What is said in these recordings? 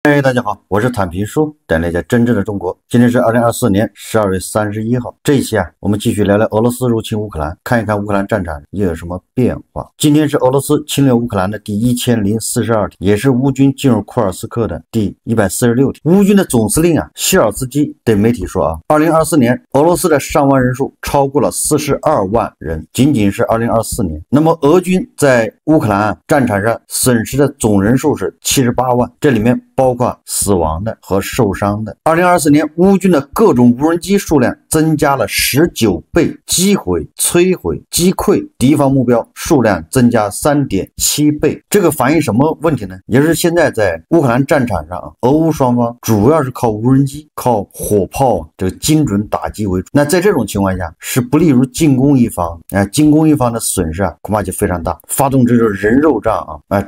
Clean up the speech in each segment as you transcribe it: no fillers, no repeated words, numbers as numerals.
嗨，大家好，我是坦平叔，带大家真正的中国。今天是2024年12月31号，这一期我们继续聊聊俄罗斯入侵乌克兰，看一看乌克兰战场又有什么变化。今天是俄罗斯侵略乌克兰的第1042天，也是乌军进入库尔斯克的第146天。乌军的总司令希尔斯基对媒体说2024年俄罗斯的伤亡人数超过了42万人，仅仅是2024年。那么俄军在乌克兰战场上损失的总人数是78万，这里面包括死亡的和受伤的。2024年乌军的各种无人机数量增加了19倍，击毁、摧毁、击溃敌方目标数量增加 3.7 倍。这个反映什么问题呢？也就是现在在乌克兰战场上俄乌双方主要是靠无人机、靠火炮这个精准打击为主。那在这种情况下是不利于进攻一方，进攻一方的损失恐怕就非常大。发动这种人肉战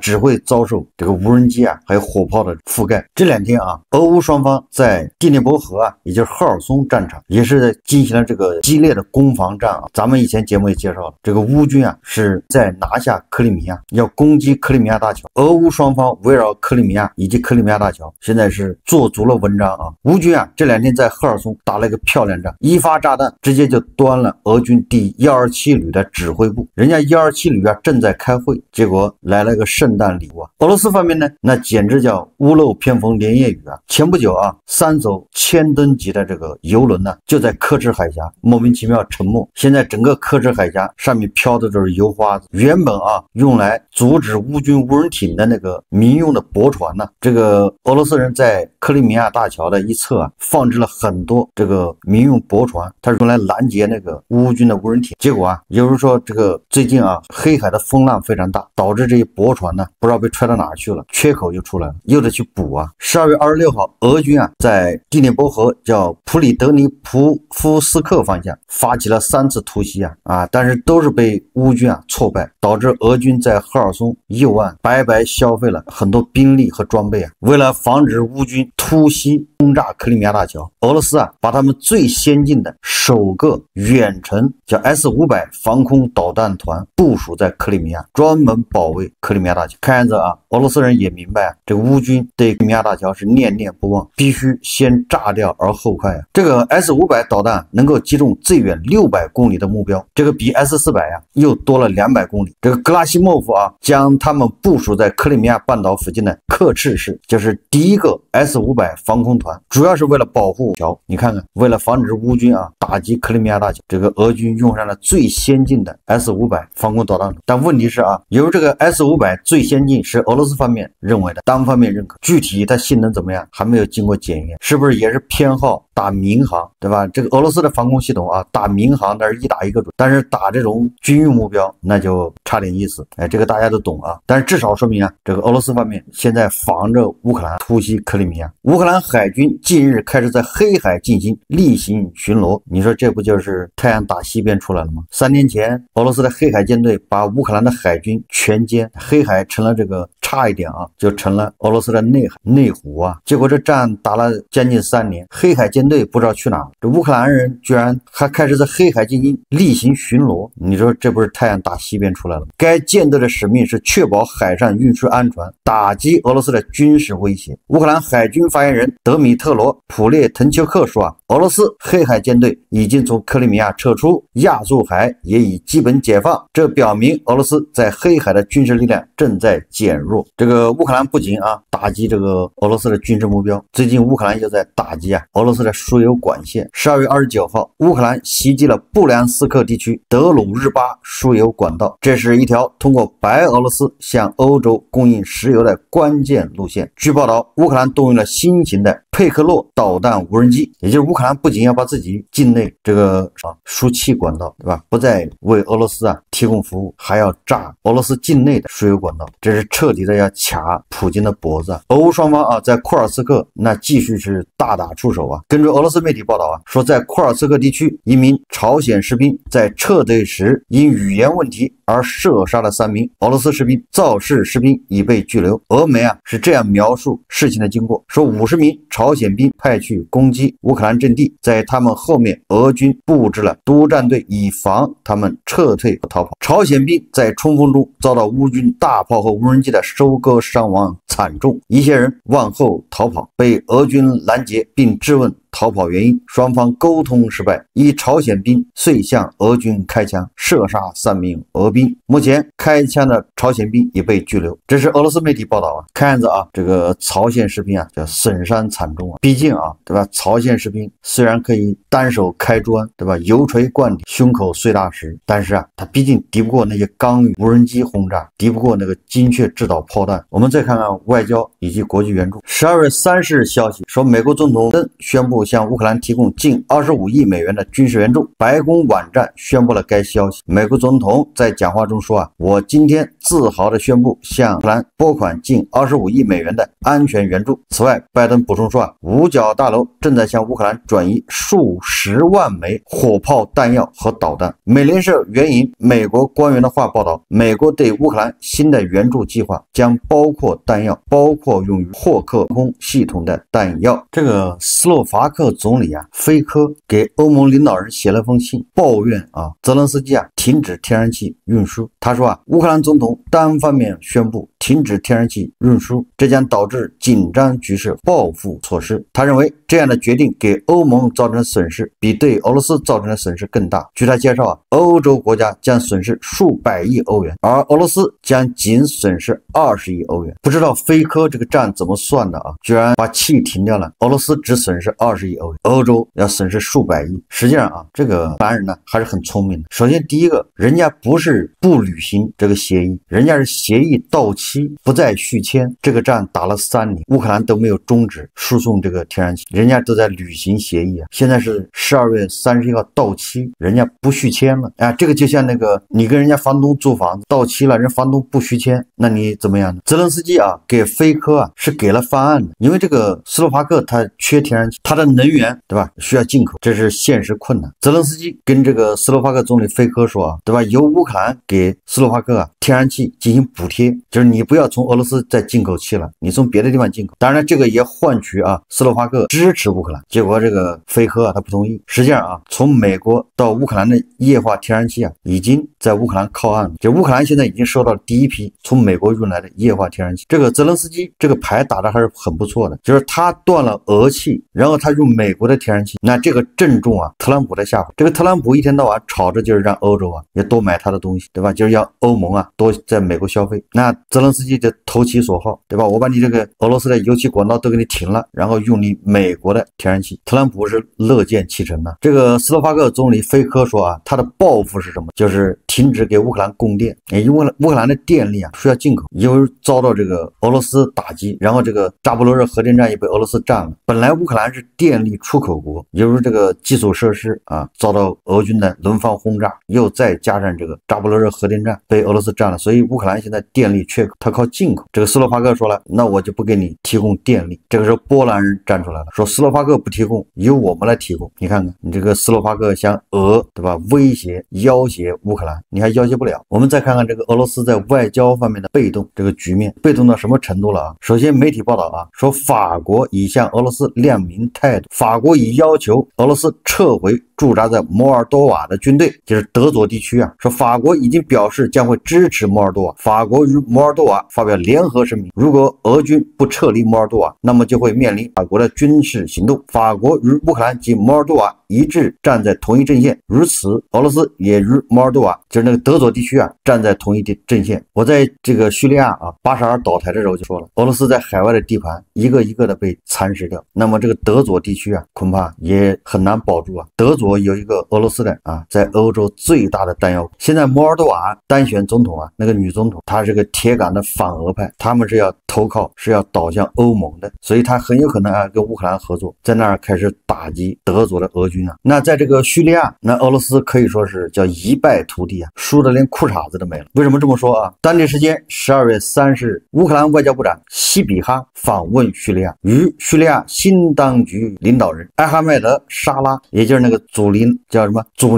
只会遭受这个无人机还有火炮的覆盖。这两天俄乌双方在第聂伯河也就是赫尔松战场也是进行了这个激烈的攻防战咱们以前节目也介绍了，这个乌军是在拿下克里米亚，要攻击克里米亚大桥。俄乌双方围绕克里米亚以及克里米亚大桥现在是做足了文章乌军这两天在赫尔松打了一个漂亮仗，一发炸弹直接就端了俄军第127旅的指挥部。人家127旅正在开会，结果来了个圣诞礼物俄罗斯方面呢，那简直叫屋漏偏逢连夜雨前不久3艘1000吨级的这个油轮就在刻赤海峡莫名其妙沉没。现在整个刻赤海峡上面飘的都是油花子，原本用来阻止乌军无人艇的那个民用的驳船这个俄罗斯人在克里米亚大桥的一侧放置了很多这个民用驳船，它是用来拦截那个乌军的无人艇。结果有人说这个最近黑海的风浪非常大，导致这些驳船不知道被揣到哪儿去了，缺口就出来了，又得去补12月26号俄军在第聂伯河叫普里德尼普夫斯克方向发起了3次突袭但是都是被乌军挫败，导致俄军在赫尔松右岸白白消费了很多兵力和装备为了防止乌军突袭轰炸克里米亚大桥，俄罗斯把他们最先进的首个远程叫 S500 防空导弹团部署在克里米亚，专门保卫克里米亚大桥。看样子俄罗斯人也明白这个乌军对克里米亚大桥是念念不忘，必须先炸掉而后快这个 S500 导弹能够击中最远600公里的目标，这个比 S400又多了200公里。这个格拉西莫夫将他们部署在克里米亚半岛附近的克赤市，就是第一个 S500 防空团，主要是为了保护桥。你看看，为了防止乌军打击克里米亚大桥，这个俄军用上了最先进的 S500 防空导弹。但问题是由于这个 S500 最先进是俄罗斯方面认为的，单方面认可，具体它性能怎么样还没有经过检验，是不是也是偏好打民航，对吧？这个俄罗斯的防空系统打民航那是一打一个准，但是打这种军用目标那就差点意思。这个大家都懂但是至少说明这个俄罗斯方面现在防着乌克兰突袭克里米亚。乌克兰海军近日开始在黑海进行例行巡逻，你说这不就是太阳打西边出来了吗？3年前俄罗斯的黑海舰队把乌克兰的海军全歼，黑海成了这个差一点就成了俄罗斯的内湖结果这战打了将近3年，黑海舰队不知道去哪儿，这乌克兰人居然还开始在黑海进行例行巡逻，你说这不是太阳打西边出来了吗？该舰队的使命是确保海上运输安全，打击俄罗斯的军事威胁。乌克兰海军发言人德米特罗普列滕丘克说俄罗斯黑海舰队已经从克里米亚撤出，亚速海也已基本解放，这表明俄罗斯在黑海的军事力量正在减弱。这个乌克兰不仅打击这个俄罗斯的军事目标，最近乌克兰又在打击俄罗斯的输油管线。12月29号乌克兰袭击了布良斯克地区德鲁日巴输油管道，这是一条通过白俄罗斯向欧洲供应石油的关键路线。据报道，乌克兰动用了新型的佩克洛导弹无人机，也就是乌克兰不仅要把自己境内这个输气管道，对吧，不再为俄罗斯提供服务，还要炸俄罗斯境内的输油管道，这是彻底的要卡普京的脖子。俄乌双方在库尔斯克那继续是大打出手根据俄罗斯媒体报道说在库尔斯克地区，一名朝鲜士兵在撤退时因语言问题而射杀了3名俄罗斯士兵，肇事士兵已被拘留。俄媒是这样描述事情的经过，说50名朝鲜兵派去攻击乌克兰阵地，在他们后面俄军布置了多战队，以防他们撤退逃逃跑。朝鲜兵在冲锋中遭到乌军大炮和无人机的收割，伤亡惨重，一些人往后逃跑，被俄军拦截并质问逃跑原因，双方沟通失败，一朝鲜兵遂向俄军开枪，射杀3名俄兵。目前开枪的朝鲜兵也被拘留。这是俄罗斯媒体报道啊，看样子啊，这个朝鲜士兵啊叫损伤惨重啊。毕竟啊，对吧？朝鲜士兵虽然可以单手开砖，对吧？油锤灌顶，胸口碎大石，但是啊，他毕竟敌不过那些钢无人机轰炸，敌不过那个精确制导炮弹。我们再看看外交以及国际援助。12月30日消息说，美国总统拜登宣布向乌克兰提供近25亿美元的军事援助。白宫网站宣布了该消息。美国总统在讲话中说啊，我今天自豪地宣布向乌克兰拨款近25亿美元的安全援助。此外，拜登补充说啊，五角大楼正在向乌克兰转移数十万枚火炮弹药和导弹。美联社援引美国官员的话报道，美国对乌克兰新的援助计划将包括弹药，包括用于霍克空系统的弹药。这个斯洛伐克总理啊，菲科给欧盟领导人写了封信，抱怨啊，泽连斯基啊停止天然气运输。他说啊，乌克兰总统单方面宣布停止天然气运输，这将导致紧张局势报复措施。他认为这样的决定给欧盟造成的损失比对俄罗斯造成的损失更大。据他介绍啊，欧洲国家将损失数百亿欧元，而俄罗斯将仅损失20亿欧元。不知道菲科这个账怎么算的啊？居然把气停掉了，俄罗斯只损失20亿欧元，欧洲要损失数百亿。实际上啊，这个凡人呢还是很聪明的。首先第一个，人家不是不履行这个协议，人家是协议到期不再续签，这个仗打了3年，乌克兰都没有终止输送这个天然气，人家都在履行协议啊。现在是12月31号到期，人家不续签了啊，这个就像那个你跟人家房东租房子到期了，人房东不续签，那你怎么样呢？泽连斯基啊给菲科啊是给了方案的，因为这个斯洛伐克它缺天然气，它的能源对吧需要进口，这是现实困难。泽连斯基跟这个斯洛伐克总理菲科说啊，对吧，由乌克兰给斯洛伐克啊天然气进行补贴，就是你不要从俄罗斯再进口气了，你从别的地方进口。当然这个也换取啊斯洛伐克支持乌克兰，结果这个菲科啊他不同意。实际上啊，从美国到乌克兰的液化天然气啊已经在乌克兰靠岸了，就乌克兰现在已经收到第一批从美国运来的液化天然气。这个泽连斯基这个牌打得还是很不错的，就是他断了俄气，然后他用美国的天然气，那这个正中啊特朗普的下怀。这个特朗普一天到晚吵着就是让欧洲啊也多买他的东西，对吧？就是要欧盟啊多在美国消费。那泽连斯基就投其所好，对吧？我把你这个俄罗斯的油气管道都给你停了，然后用你美国的天然气。特朗普是乐见其成的。这个斯洛伐克总理菲科说啊，他的报复是什么？就是停止给乌克兰供电，因为乌克兰的电力啊需要进口，因为遭到这个俄罗斯打击，然后这个扎波罗热核电站也被俄罗斯占了。本来乌克兰是电力出口国，也就是这个基础设施啊遭到俄军的轮番轰炸，又再加上这个扎波罗热核电站被俄罗斯占了，所以乌克兰现在电力缺口，它靠进口。这个斯洛伐克说了，那我就不给你提供电力。这个时候波兰人站出来了，说斯洛伐克不提供，由我们来提供。你看看你这个斯洛伐克向俄对吧威胁要挟乌克兰，你还要挟不了。我们再看看这个俄罗斯在外交方面的被动，这个局面被动到什么程度了啊？首先媒体报道啊，说法国已向俄罗斯亮明态度，法国已要求俄罗斯撤回驻扎在摩尔多瓦的军队，就是德佐地区啊，说法国已经表示将会支持摩尔多瓦。法国与摩尔多瓦发表联合声明，如果俄军不撤离摩尔多瓦，那么就会面临法国的军事行动。法国与乌克兰及摩尔多瓦一致站在同一阵线，如此俄罗斯也与摩尔多瓦，就是那个德佐地区啊，站在同一阵线。我在这个叙利亚啊巴沙尔倒台的时候就说了，俄罗斯在海外的地盘一个一个的被蚕食掉，那么这个德佐地区啊恐怕也很难保住啊。德佐有一个俄罗斯的啊在欧洲最大的弹药库。现在摩尔多瓦单选总统啊，那个女总统她是个铁杆的反俄派，他们是要投靠，是要倒向欧盟的，所以她很有可能啊跟乌克兰合作，在那儿开始打击德佐的俄军啊。那在这个叙利亚，那俄罗斯可以说是叫一败涂地啊，输的连裤衩子都没了。为什么这么说啊？当地时间12月30日，乌克兰外交部长西比哈访问叙利亚，与叙利亚新当局领导人艾哈迈德·沙拉，也就是那个祖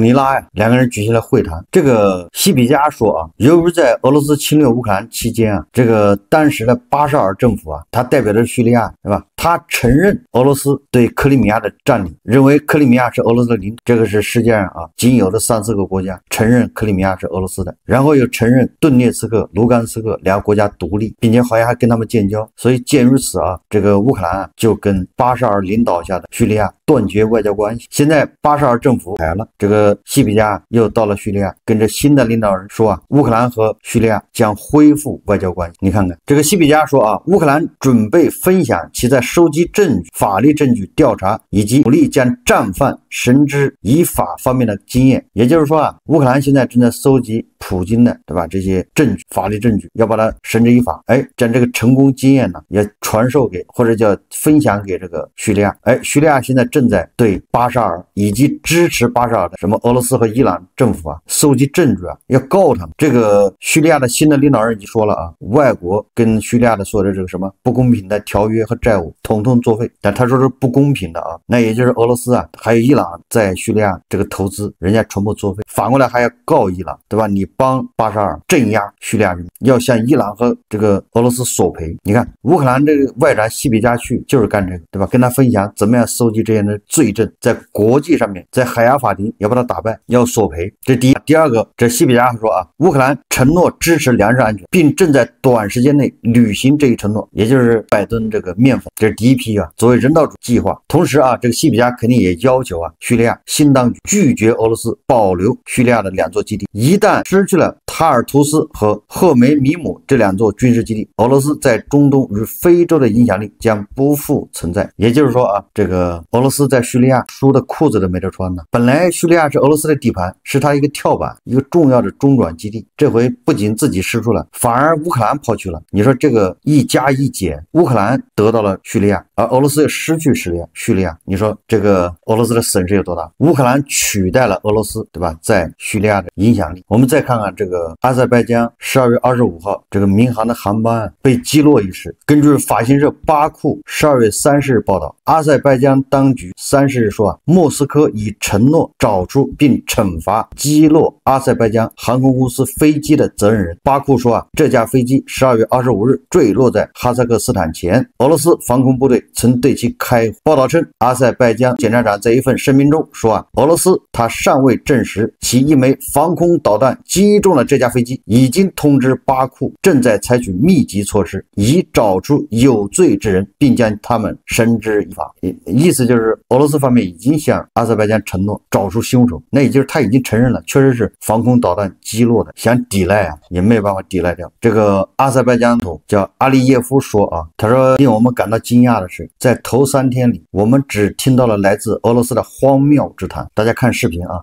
尼拉呀，两个人举行了会谈。这个西比加说啊，由于在俄罗斯侵略乌克兰期间啊，这个当时的巴沙尔政府啊，他代表的叙利亚，对吧？他承认俄罗斯对克里米亚的占领，认为克里米亚是俄罗斯的领土，这个是世界上啊仅有的3、4个国家承认克里米亚是俄罗斯的，然后又承认顿涅茨克、卢甘斯克2个国家独立，并且好像还跟他们建交。所以鉴于此啊，这个乌克兰啊就跟巴沙尔领导下的叙利亚断绝外交关系。现在巴沙尔政府改了，这个西比加又到了叙利亚，跟着新的领导人说啊，乌克兰和叙利亚将恢复外交关系。你看看这个西比加说啊，乌克兰准备分享其在收集证据、法律证据调查以及努力将战犯绳之以法方面的经验。也就是说啊，乌克兰现在正在收集普京的，对吧？这些证据、法律证据，要把它绳之以法。将这个成功经验呢，也传授给或者叫分享给这个叙利亚。叙利亚现在正在对巴沙尔以及支持巴沙尔的什么俄罗斯和伊朗政府啊，收集证据啊，要告他们。这个叙利亚的新的领导人已经说了啊，外国跟叙利亚的所有的这个什么不公平的条约和债务，统统作废。但他说是不公平的啊，那也就是俄罗斯啊，还有伊朗在叙利亚这个投资，人家全部作废。反过来还要告伊朗，对吧？你帮巴沙尔镇压叙利亚人，要向伊朗和这个俄罗斯索赔。你看乌克兰这个外长西比加去就是干这个，对吧？跟他分享怎么样收集这样的罪证，在国际上面，在海牙法庭要把他打败，要索赔。这第一。第二个，这西比加说啊，乌克兰承诺支持粮食安全，并正在短时间内履行这一承诺，也就是100吨这个面粉，这是第一批啊，作为人道主义计划。同时啊，这个西比加肯定也要求啊，叙利亚新当局拒绝俄罗斯保留叙利亚的2座基地，一旦失去了塔尔图斯和赫梅米姆这2座军事基地，俄罗斯在中东与非洲的影响力将不复存在。也就是说啊，这个俄罗斯在叙利亚输的裤子都没得穿呢。本来叙利亚是俄罗斯的底盘，是他一个跳板，一个重要的中转基地，这回不仅自己失去了，反而乌克兰抛弃了。你说这个一加一减，乌克兰得到了叙利亚，而俄罗斯又失去叙利亚，你说这个俄罗斯的损失有多大？乌克兰取代了俄罗斯，对吧？在叙利亚的影响力。我们再看看这个阿塞拜疆12月25号这个民航的航班被击落一事，根据法新社巴库12月30日报道，阿塞拜疆当局30日说啊，莫斯科已承诺找出并惩罚击落阿塞拜疆航空公司飞机的责任人。巴库说啊，这架飞机12月25日坠落在哈萨克斯坦前，俄罗斯防空部队曾对其开火。报道称，阿塞拜疆检察长在一份声明中说啊，俄罗斯他尚未证实其一枚防空导弹击中了这架飞机，已经通知巴库正在采取密集措施，以找出有罪之人，并将他们绳之以法。意思就是俄罗斯方面已经向阿塞拜疆承诺找出凶手，那也就是他已经承认了，确实是防空导弹击落的，想抵赖啊也没有办法抵赖掉。这个阿塞拜疆总统叫阿利耶夫说啊，他说令我们感到惊讶的是，在头3天里，我们只听到了来自俄罗斯的荒谬之谈。大家看视频啊。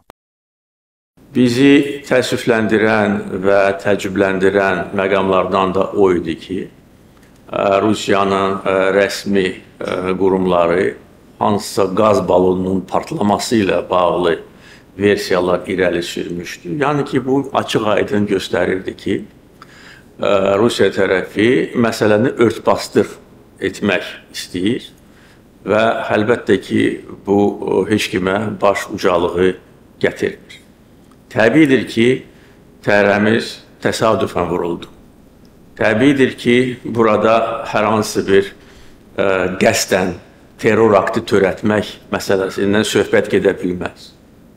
Bizi təəssüfləndirən və təəccübləndirən məqamlardan da o idi ki, Rusiyanın rəsmi qurumları hansısa qaz balonunun partlaması ilə bağlı versiyalar irəli sürmüşdü. Yəni ki, bu açıq-aydın göstərirdi ki, Rusiya tərəfi məsələni ört-basdır etmək istəyir və əlbəttə ki, bu heç kimə baş ucalığı gətirmir. Təbiidir ki, təyyarəmiz təsadüfən vuruldu. Təbiidir ki, burada hər hansı bir qəsdən terror aktı törətmək məsələsindən söhbət gedə bilməz.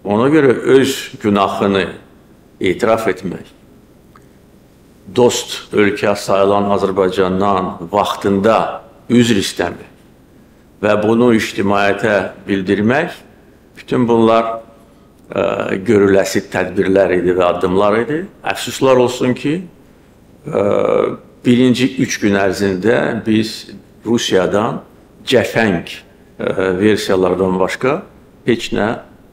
Ona görə öz günahını etiraf etmək, dost ölkə sayılan Azərbaycandan vaxtında üzr istəmək və bunu ictimaiyyətə bildirmək, bütün bunlar görüləsi tədbirlər idi və addımlar idi. Əfsuslar olsun ki, birinci 3 gün ərzində biz Rusiyadan cəfəng versiyalardan başqa heç nə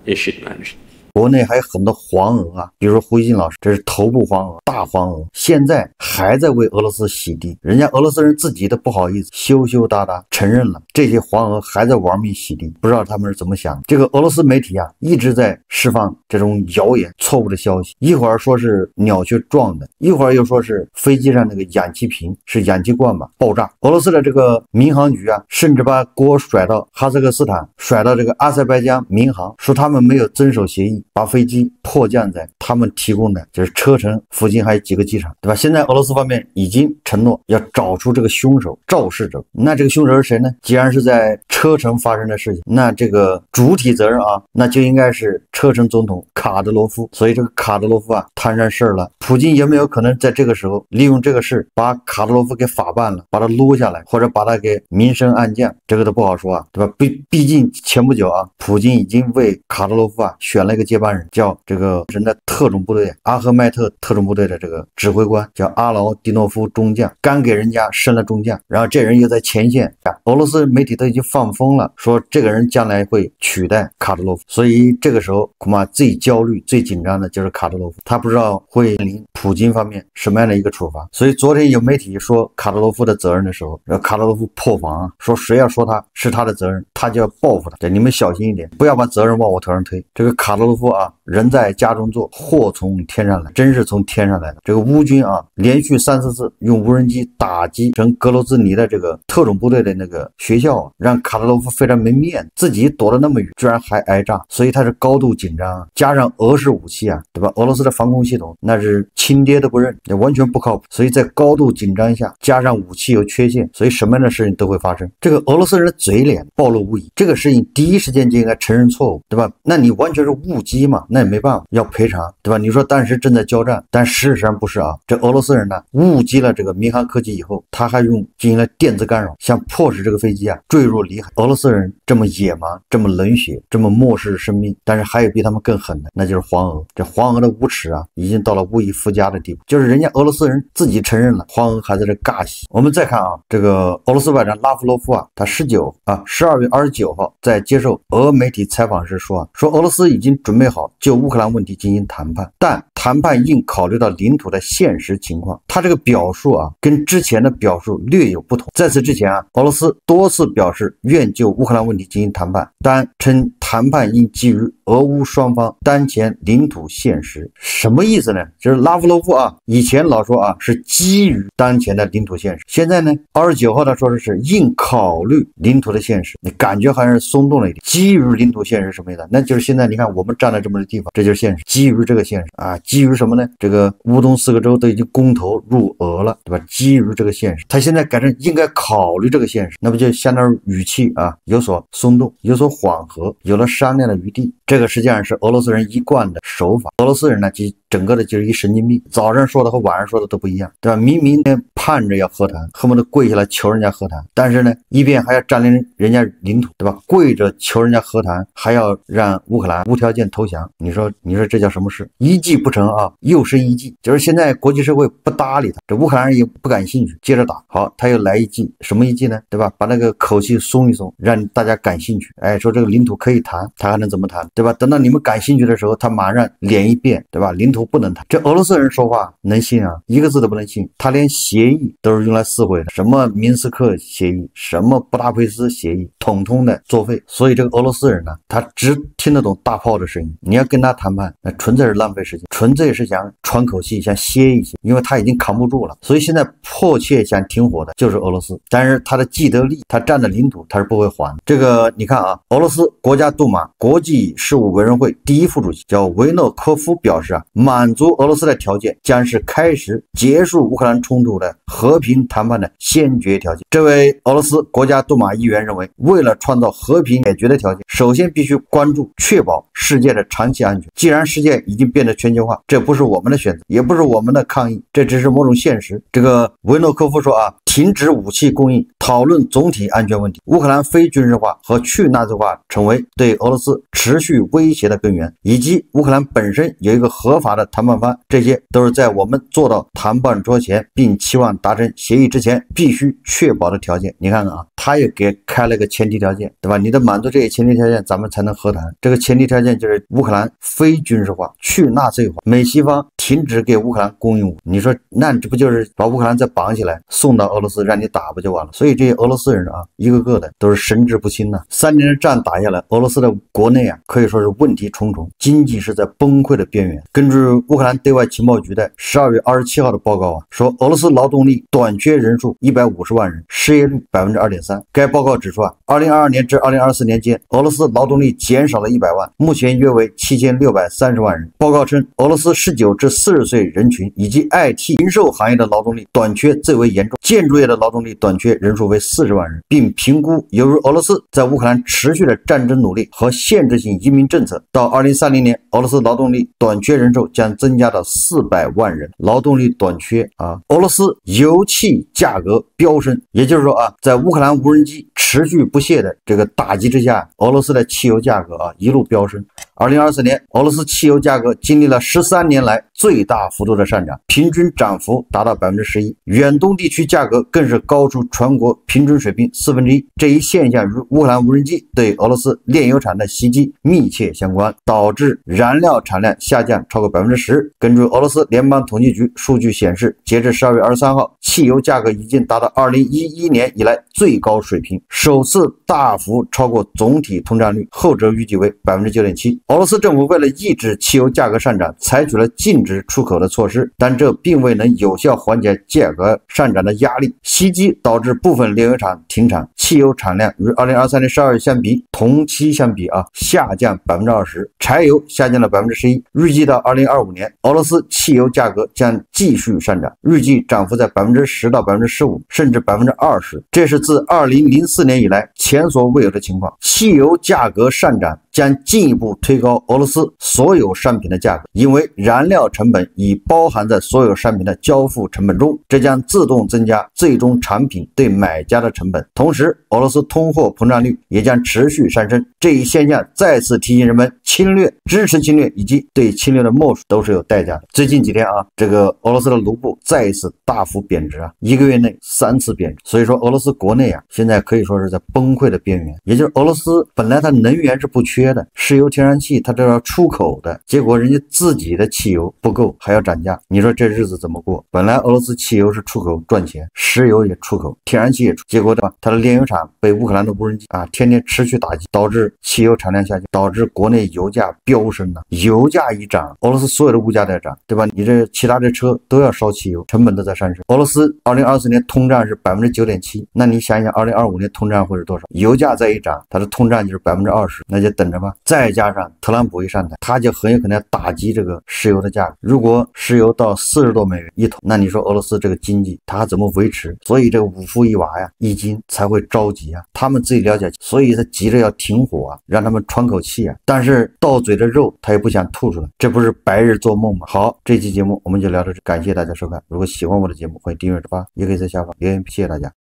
eşitməmişdik. 国内还有很多黄俄啊，比如说胡锡进老师，这是头部黄俄、大黄俄，现在还在为俄罗斯洗地。人家俄罗斯人自己都不好意思，羞羞答答承认了，这些黄俄还在玩命洗地，不知道他们是怎么想的。这个俄罗斯媒体啊，一直在释放这种谣言、错误的消息，一会儿说是鸟去撞的，一会儿又说是飞机上那个氧气瓶是氧气罐吧爆炸。俄罗斯的这个民航局啊，甚至把锅甩到哈萨克斯坦，甩到这个阿塞拜疆民航，说他们没有遵守协议。机，把飞机迫降在他们提供的就是车臣附近还有几个机场，对吧？现在俄罗斯方面已经承诺要找出这个凶手肇事者。那这个凶手是谁呢？既然是在车臣发生的事情，那这个主体责任啊，那就应该是车臣总统卡德罗夫。所以这个卡德罗夫啊摊上事儿了，普京有没有可能在这个时候利用这个事把卡德罗夫给法办了，把他撸下来，或者把他给明升暗降？这个都不好说啊，对吧？毕竟前不久啊，普京已经为卡德罗夫啊选了一个接班人，叫这个人的特种部队阿赫迈特特种部队的这个指挥官，叫阿劳迪诺夫中将，刚给人家升了中将，然后这人又在前线，俄罗斯媒体都已经放风了，说这个人将来会取代卡德罗夫。所以这个时候恐怕最焦虑最紧张的就是卡德罗夫，他不知道会临普京方面什么样的一个处罚。所以昨天有媒体说卡德罗夫的责任的时候，卡德罗夫破防啊，说谁要说他是他的责任，他就要报复他，对，你们小心一点，不要把责任往我头上推。这个卡德罗夫啊，人在家中坐，祸从天上来，真是从天上来的。这个乌军啊，连续3、4次用无人机打击成格罗兹尼的这个特种部队的那个学校啊，让卡德罗夫非常没面子，自己躲得那么远，居然还挨炸，所以他是高度紧张啊。加上俄式武器啊，对吧？俄罗斯的防空系统那是亲爹都不认，也完全不靠谱。所以在高度紧张下，加上武器有缺陷，所以什么样的事情都会发生。这个俄罗斯人的嘴脸暴露无遗，这个事情第一时间就应该承认错误，对吧？那你完全是误击嘛，那也没办法，要赔偿，对吧？你说当时正在交战，但事实上不是啊。这俄罗斯人呢，误击了这个民航客机以后，他还进行了电子干扰，想迫使这个飞机啊坠入里海。俄罗斯人这么野蛮，这么冷血，这么漠视生命，但是还有比他们更狠的，那就是黄俄。这黄俄的无耻啊，已经到了无以复加的地步，就是人家俄罗斯人自己承认了，黄俄还在这尬戏。我们再看啊，这个俄罗斯外长拉夫罗夫啊，他12月29号在接受俄媒体采访时说俄罗斯已经准备好就乌克兰问题进行谈判，但谈判应考虑到领土的现实情况。他这个表述啊，跟之前的表述略有不同。在此之前啊，俄罗斯多次表示愿就乌克兰问题进行谈判，但称谈判应基于俄乌双方当前领土现实。什么意思呢？就是拉夫罗夫啊，以前老说啊是基于当前的领土现实，现在呢29号他说的是应考虑领土的现实，你感觉好像是松动了一点。基于领土现实什么意思？那就是现在你看我们站在这么个地方，这就是现实。基于这个现实啊，基于什么呢？这个乌东4个州都已经公投入俄了，对吧？基于这个现实，他现在改成应该考虑这个现实，那不就相当于语气啊有所松动，有所缓和，有了商量的余地。这个实际上是俄罗斯人一贯的手法。俄罗斯人呢，整个的就是一神经病，早上说的和晚上说的都不一样，对吧？明明呢盼着要和谈，恨不得跪下来求人家和谈，但是呢一边还要占领人家领土，对吧？跪着求人家和谈，还要让乌克兰无条件投降，你说这叫什么事？一计不成啊，又生一计，就是现在国际社会不搭理他，这乌克兰人也不感兴趣，接着打。好，他又来一计，什么一计呢？对吧？把那个口气松一松，让大家感兴趣。哎，说这个领土可以谈，他还能怎么谈？对吧？等到你们感兴趣的时候，他马上脸一变，对吧？领土不能谈。这俄罗斯人说话能信啊？一个字都不能信。他连协议都是用来撕毁的，什么明斯克协议，什么布达佩斯协议，统统的作废。所以这个俄罗斯人呢，他只听得懂大炮的声音，你要跟他谈判，那纯粹是浪费时间，纯粹是想喘口气，想歇一歇，因为他已经扛不住了。所以现在迫切想停火的就是俄罗斯，但是他的既得利，他占的领土他是不会还。这个你看啊，俄罗斯国家杜马国际事务委员会第一副主席叫维诺科夫表示啊，满足俄罗斯的条件将是开始结束乌克兰冲突的和平谈判的先决条件。这位俄罗斯国家杜马议员认为，为了创造和平解决的条件，首先必须关注确保世界的长期安全。既然世界已经变得全球化，这不是我们的选择，也不是我们的抗议，这只是某种现实。这个维诺科夫说啊，停止武器供应，讨论总体安全问题，乌克兰非军事化和去纳粹化成为对俄罗斯持续威胁的根源，以及乌克兰本身有一个合法的谈判方，这些都是在我们坐到谈判桌前并期望达成协议之前必须确保的条件。你看看啊，他也给开了个前提条件，对吧？你得满足这些前提条件，咱们才能和谈。这个前提条件就是乌克兰非军事化、去纳粹化，美西方停止给乌克兰供应武。你说那这不就是把乌克兰再绑起来送到俄罗斯让你打不就完了？所以这些俄罗斯人啊，一个个的都是神志不清呐。3年的战打下来，俄罗斯的国内啊可以说是问题重重，经济是在崩溃的边缘。根据乌克兰对外情报局的12月27号的报告啊，说俄罗斯劳动力短缺人数150万人，失业率2.3%。3。该报告指出2022年至2024年间，俄罗斯劳动力减少了100万，目前约为7630万人。报告称，俄罗斯19至40岁人群以及 IT 零售行业的劳动力短缺最为严重，建筑业的劳动力短缺人数为40万人，并评估由于俄罗斯在乌克兰持续的战争努力和限制性移民政策，到2030年，俄罗斯劳动力短缺人数将增加到400万人。劳动力短缺俄罗斯油气价格飙升，也就是说在乌克兰无人机持续不懈的这个打击之下，俄罗斯的汽油价格一路飙升。2024年，俄罗斯汽油价格经历了13年来最大幅度的上涨，平均涨幅达到 11%， 远东地区价格更是高出全国平均水平1/4。这一现象与乌克兰无人机对俄罗斯炼油厂的袭击密切相关，导致燃料产量下降超过 10%。 根据俄罗斯联邦统计局数据显示，截至12月23号，汽油价格已经达到2011年以来最高水平，首次大幅超过总体通胀率，后者预计为 9.7%。 俄罗斯政府为了抑制汽油价格上涨，采取了禁止出口的措施，但这并未能有效缓解价格上涨的压力。袭击导致部分炼油厂停产，汽油产量与2023年12月相比，同期相比下降 20%， 柴油下降了 11%。 预计到2025年，俄罗斯汽油价格将继续上涨，预计涨幅在 10%到 15%， 甚至 20%， 这是自2004年以来前所未有的情况。汽油价格上涨将进一步推高俄罗斯所有商品的价格，因为燃料成本已包含在所有商品的交付成本中，这将自动增加最终产品对买家的成本。同时，俄罗斯通货膨胀率也将持续上升。这一现象再次提醒人们，侵略、支持侵略以及对侵略的默许都是有代价的。最近几天这个俄罗斯的卢布再一次大幅贬值1个月内3次贬值。所以说俄罗斯国内现在可以说是在崩溃的边缘。也就是俄罗斯本来它能源是不缺的，石油、天然气它都要出口的，结果人家自己的汽油不够还要涨价，你说这日子怎么过？本来俄罗斯汽油是出口赚钱，石油也出口，天然气也出，结果它的炼油厂被乌克兰的无人机天天持续打击，导致汽油产量下降，导致国内油价飙升了。油价一涨，俄罗斯所有的物价在涨，对吧？你这其他的车都要烧汽油，成本都在上升。俄罗斯2024年通胀是 9.7%， 那你想想2025年通胀会是多少？油价再一涨，它的通胀就是 20%， 那就等着吧。再加上特朗普一上台，他就很有可能要打击这个石油的价格。如果石油到40多美元一桶，那你说俄罗斯这个经济他怎么维持？所以这个五夫一娃一经才会着急他们自己了解，所以他急着要停火让他们喘口气但是到嘴的肉他也不想吐出来，这不是白日做梦吗？好，这期节目我们就聊到这，感谢大家收看。如果喜欢我的节目，欢迎订阅转发，也可以在下方留言。谢谢大家。